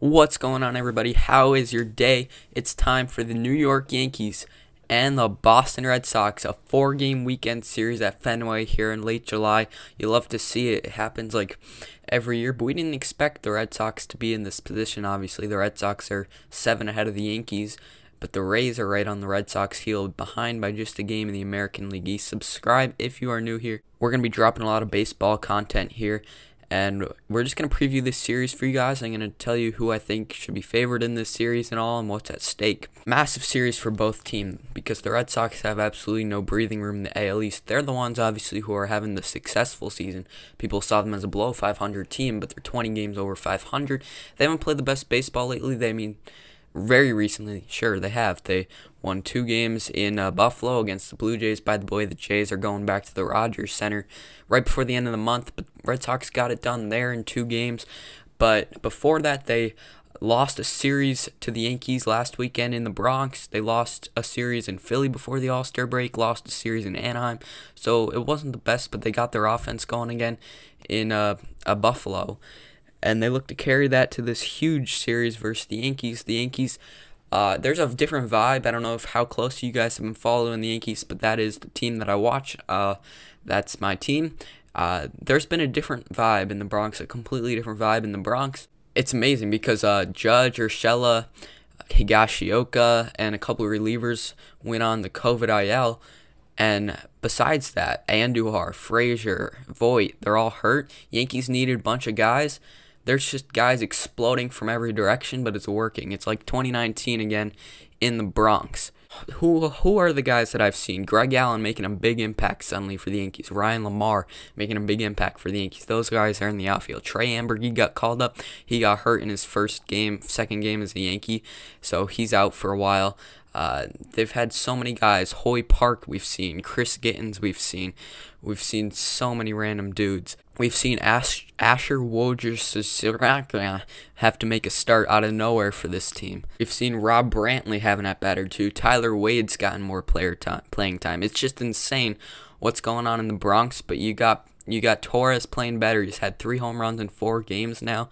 What's going on, everybody? How is your day? It's time for the New York Yankees and the Boston Red Sox, a 4-game weekend series at Fenway here in late July. You love to see it. It happens like every year, but we didn't expect the Red Sox to be in this position. Obviously, the Red Sox are 7 ahead of the Yankees, but the Rays are right on the Red Sox heel, behind by just a game in the American League East. Subscribe if you are new here. We're going to be dropping a lot of baseball content here, and we're just going to preview this series for you guys. I'm going to tell you who I think should be favored in this series and all, and what's at stake. Massive series for both teams because the Red Sox have absolutely no breathing room in the AL East. They're the ones, obviously, who are having the successful season. People saw them as a below 500 team, but they're 20 games over 500. They haven't played the best baseball lately. Very recently, sure, they have. They won 2 games in Buffalo against the Blue Jays. By the way, the Jays are going back to the Rogers Center right before the end of the month, but Red Sox got it done there in 2 games. But before that, they lost a series to the Yankees last weekend in the Bronx. They lost a series in Philly before the All-Star break, lost a series in Anaheim. So it wasn't the best, but they got their offense going again in Buffalo. And they look to carry that to this huge series versus the Yankees. The Yankees, there's a different vibe. I don't know how close you guys have been following the Yankees, but that is the team that I watch. That's my team. There's been a different vibe in the Bronx, a completely different vibe in the Bronx. It's amazing because Judge, Urshela, Higashioka, and a couple of relievers went on the COVID IL. And besides that, Andujar, Frazier, Voit, they're all hurt. Yankees needed a bunch of guys. There's just guys exploding from every direction, but it's working. It's like 2019 again in the Bronx. Who are the guys that I've seen? Greg Allen making a big impact suddenly for the Yankees. Ryan Lamar making a big impact for the Yankees. Those guys are in the outfield. Trey Amberg, got called up. He got hurt in his second game as a Yankee, so he's out for a while. They've had so many guys. Hoy Park we've seen. Chris Gittens we've seen. We've seen so many random dudes. We've seen Asher Wojciechowski have to make a start out of nowhere for this team. We've seen Rob Brantley having at batter too. Tyler Wade's gotten more playing time. It's just insane what's going on in the Bronx. But you got Torres playing better. He's had 3 home runs in 4 games now.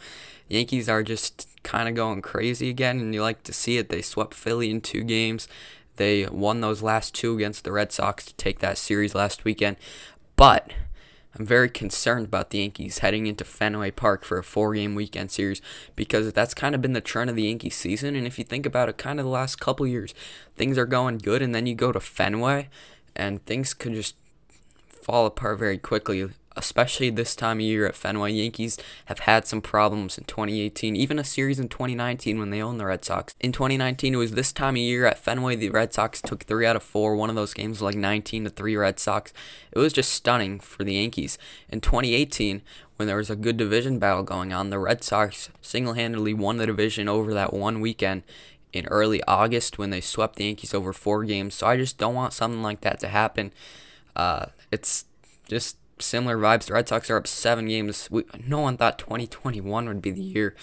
Yankees are just kind of going crazy again, and you like to see it. They swept Philly in 2 games. They won those last 2 against the Red Sox to take that series last weekend. But I'm very concerned about the Yankees heading into Fenway Park for a 4-game weekend series because that's kind of been the trend of the Yankees season. And if you think about it, kind of the last couple years, things are going good, and then you go to Fenway, and things could just fall apart very quickly, especially this time of year at Fenway. Yankees have had some problems in 2018, even a series in 2019 when they owned the Red Sox. In 2019, it was this time of year at Fenway, the Red Sox took 3 out of 4. One of those games was like 19-3 Red Sox. It was just stunning for the Yankees. In 2018, when there was a good division battle going on, the Red Sox single-handedly won the division over that one weekend in early August when they swept the Yankees over 4 games. So I just don't want something like that to happen. It's just similar vibes. The Red Sox are up 7 games. No one thought 2021 would be the year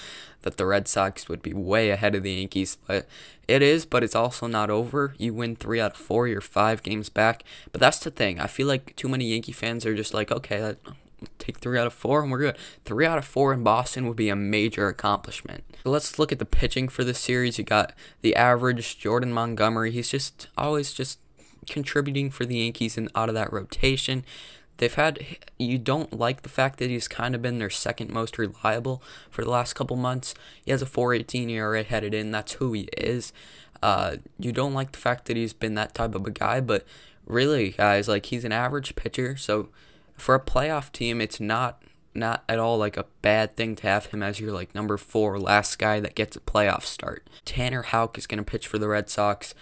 that the Red Sox would be way ahead of the Yankees, but it is, but it's also not over. You win 3 out of 4, you're 5 games back, but that's the thing. I feel like too many Yankee fans are just like, okay, take 3 out of 4 and we're good. 3 out of 4 in Boston would be a major accomplishment. So let's look at the pitching for this series. You got the average Jordan Montgomery. He's just always just contributing for the Yankees and out of that rotation. You don't like the fact that he's kind of been their second most reliable for the last couple months. He has a 4.18 ERA headed in. That's who he is. You don't like the fact that he's been that type of a guy, but really, guys, like, he's an average pitcher. So for a playoff team, it's not at all like a bad thing to have him as your like number 4 last guy that gets a playoff start. Tanner Houck is going to pitch for the Red Sox.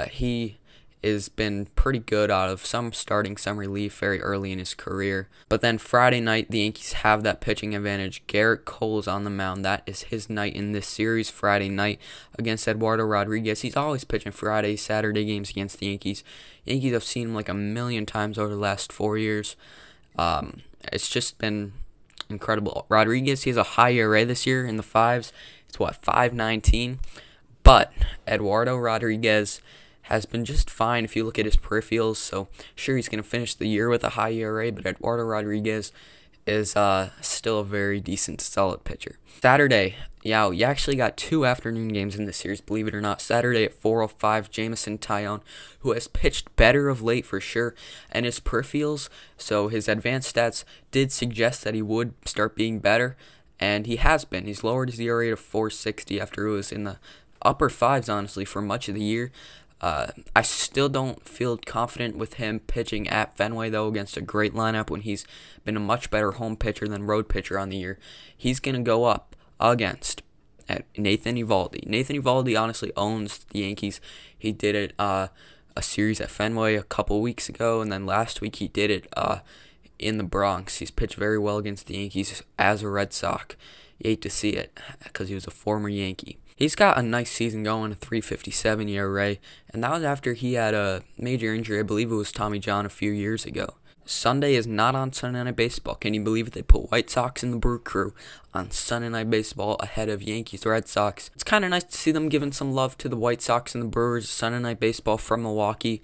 He has been pretty good out of some starting, some relief very early in his career. But then Friday night, the Yankees have that pitching advantage. Garrett Cole's on the mound. That is his night in this series, Friday night against Eduardo Rodriguez. He's always pitching Friday, Saturday games against the Yankees. Yankees have seen him like a million times over the last 4 years. It's just been incredible. Rodriguez, he has a high ERA this year in the 5s. It's 5.19. But Eduardo Rodriguez has been just fine if you look at his peripherals. So sure, he's going to finish the year with a high ERA, but Eduardo Rodriguez is still a very decent, solid pitcher. Saturday, yeah, you actually got 2 afternoon games in this series, believe it or not. Saturday at 4:05, Jameson Taillon, who has pitched better of late for sure, and his peripherals, so his advanced stats did suggest that he would start being better, and he has been. He's lowered his ERA to 4.60 after it was in the upper fives, honestly, for much of the year. I still don't feel confident with him pitching at Fenway, though, against a great lineup when he's been a much better home pitcher than road pitcher on the year. He's going to go up against Nathan Eovaldi. Nathan Eovaldi honestly owns the Yankees. He did it a series at Fenway a couple weeks ago, and then last week he did it in the Bronx. He's pitched very well against the Yankees as a Red Sox. You hate to see it because he was a former Yankee. He's got a nice season going, a 3.57 ERA, and that was after he had a major injury. I believe it was Tommy John a few years ago. Sunday is not on Sunday Night Baseball. Can you believe it? They put White Sox and the Brew Crew on Sunday Night Baseball ahead of Yankees Red Sox. It's kind of nice to see them giving some love to the White Sox and the Brewers. Sunday Night Baseball from Milwaukee.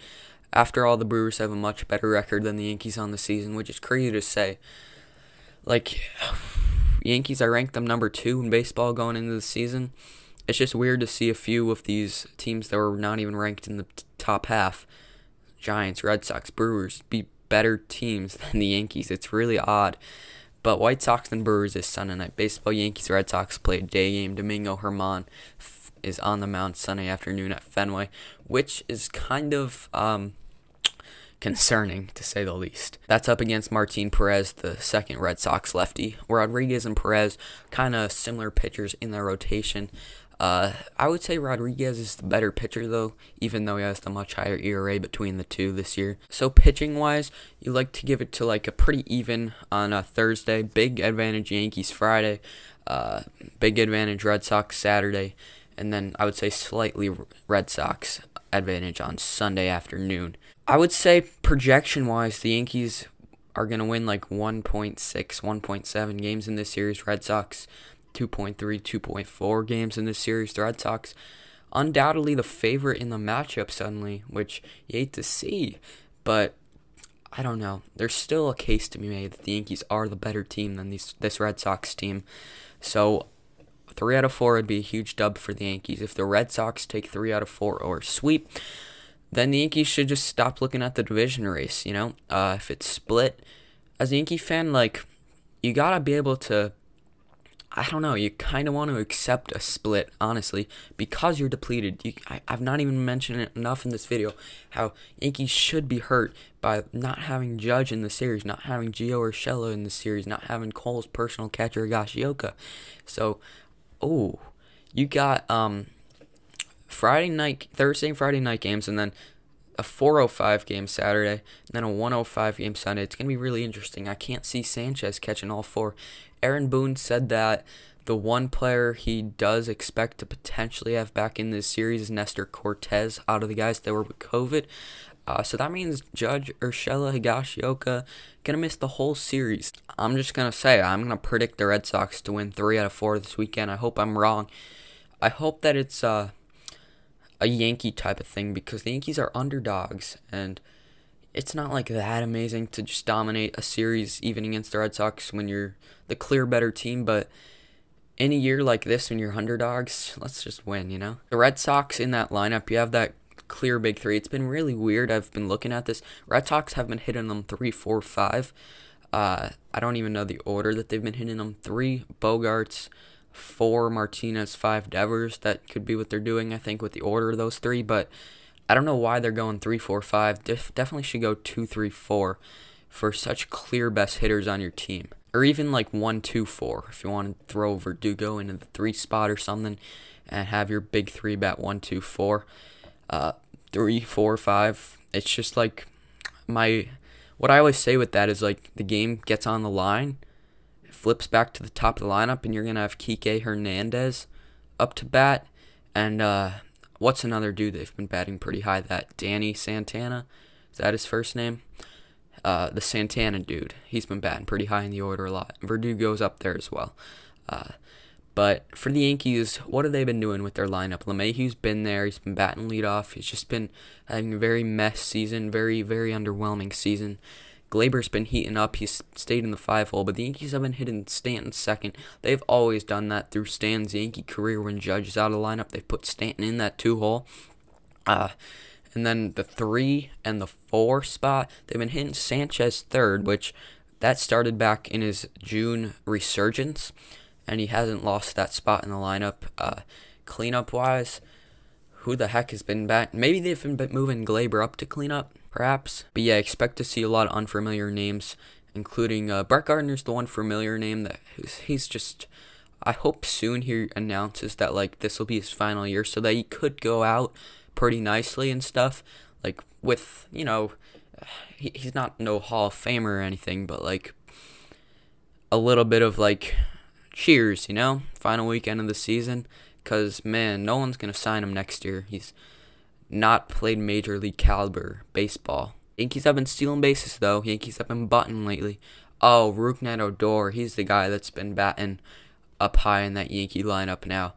After all, the Brewers have a much better record than the Yankees on the season, which is crazy to say. Like, Yankees, I ranked them number 2 in baseball going into the season. It's just weird to see a few of these teams that were not even ranked in the top half, Giants, Red Sox, Brewers, be better teams than the Yankees. It's really odd. But White Sox and Brewers is Sunday Night Baseball. Yankees, Red Sox play a day game. Domingo Germán is on the mound Sunday afternoon at Fenway, which is kind of concerning, to say the least. That's up against Martin Perez, the second Red Sox lefty. Rodriguez and Perez, kind of similar pitchers in their rotation. I would say Rodriguez is the better pitcher, though, even though he has the much higher ERA between the two this year. So pitching-wise, you like to give it to like a pretty even on a Thursday. Big advantage Yankees Friday. Big advantage Red Sox Saturday. And then I would say slightly Red Sox advantage on Sunday afternoon. I would say projection-wise, the Yankees are going to win like 1.6, 1.7 games in this series. Red Sox 2.3, 2.4 games in this series. The Red Sox undoubtedly the favorite in the matchup suddenly, which you hate to see. But I don't know. There's still a case to be made that the Yankees are the better team than this Red Sox team. So 3 out of 4 would be a huge dub for the Yankees. If the Red Sox take 3 out of 4 or sweep, then the Yankees should just stop looking at the division race, you know? If it's split, as a Yankee fan, like, you gotta be able to, I don't know, you kind of want to accept a split, honestly, because you're depleted. I've not even mentioned it enough in this video, how Yankees should be hurt by not having Judge in the series, not having Gio Urshela in the series, not having Cole's personal catcher, Higashioka. So, you got Thursday and Friday night games, and then a 4:05 game Saturday, and then a 1:05 game Sunday. It's going to be really interesting. I can't see Sanchez catching all 4. Aaron Boone said that the one player he does expect to potentially have back in this series is Nestor Cortez out of the guys that were with COVID. So that means Judge, Urshela, Higashioka going to miss the whole series. I'm just going to say, I'm going to predict the Red Sox to win 3 out of 4 this weekend. I hope I'm wrong. I hope that it's a Yankee type of thing, because the Yankees are underdogs, and it's not like that amazing to just dominate a series even against the Red Sox when you're the clear better team. But in a year like this, when you're underdogs, let's just win, you know? The Red Sox in that lineup, you have that clear big 3. It's been really weird. I've been looking at this. Red Sox have been hitting them 3, 4, 5. I don't even know the order that they've been hitting them. 3 Bogarts, 4 Martinez, 5 Devers. That could be what they're doing, I think, with the order of those 3. But I don't know why they're going 3, 4, 5. Definitely should go 2, 3, 4 for such clear best hitters on your team. Or even like 1, 2, 4 if you want to throw Verdugo into the 3 spot or something and have your big 3 bat 1, 2, 4. 3, 4, 5. It's just like what I always say with that is, like, the game gets on the line, flips back to the top of the lineup, and you're going to have Kike Hernandez up to bat. And what's another dude they've been batting pretty high? That Danny Santana? Is that his first name? The Santana dude. He's been batting pretty high in the order a lot. Verdugo's up there as well. But for the Yankees, what have they been doing with their lineup? LeMahieu's been there. He's been batting leadoff. He's just been having a very mess season, very, very underwhelming season. Gleyber's been heating up. He's stayed in the 5-hole, but the Yankees have been hitting Stanton second. They've always done that through Stanton's Yankee career. When Judge is out of the lineup, they put Stanton in that 2-hole. And then the 3 and the 4 spot, they've been hitting Sanchez third, which that started back in his June resurgence, and he hasn't lost that spot in the lineup. Cleanup-wise, who the heck has been batting? Maybe they've been moving Gleyber up to cleanup, perhaps. But yeah, expect to see a lot of unfamiliar names, including Brett Gardner's the one familiar name that he's just. I hope soon he announces that like this will be his final year, so that he could go out pretty nicely and stuff. Like with he's not no Hall of Famer or anything, but like a little bit of like cheers, final weekend of the season. Because, man, no one's going to sign him next year. He's not played Major League caliber baseball. Yankees have been stealing bases, though. Yankees have been butting lately. Oh, Rougned Odor. He's the guy that's been batting up high in that Yankee lineup now.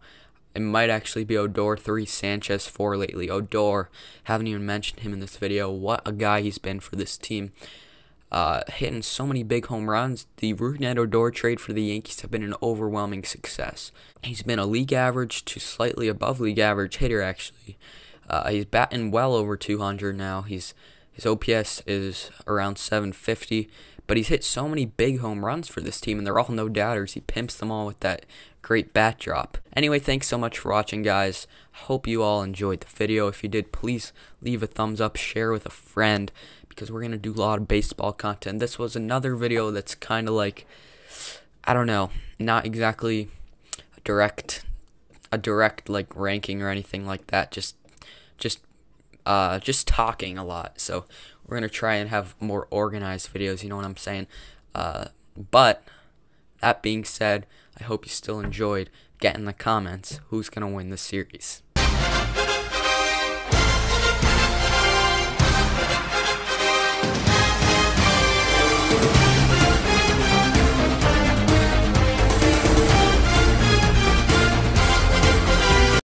It might actually be Odor 3, Sanchez 4 lately. Odor, haven't even mentioned him in this video. What a guy he's been for this team. Hitting so many big home runs. The Rougned Odor trade for the Yankees have been an overwhelming success. He's been a league average to slightly above league average hitter, actually. He's batting well over 200 now. His OPS is around 750, but he's hit so many big home runs for this team, and they're all no-doubters. He pimps them all with that great bat drop. Anyway, thanks so much for watching, guys. Hope you all enjoyed the video. If you did, please leave a thumbs up, share with a friend, because we're going to do a lot of baseball content. This was another video that's kind of like, I don't know, not exactly a direct like ranking or anything like that. Just talking a lot. So we're going to try and have more organized videos, you know what I'm saying? But that being said, I hope you still enjoyed. Get in the comments who's going to win the series.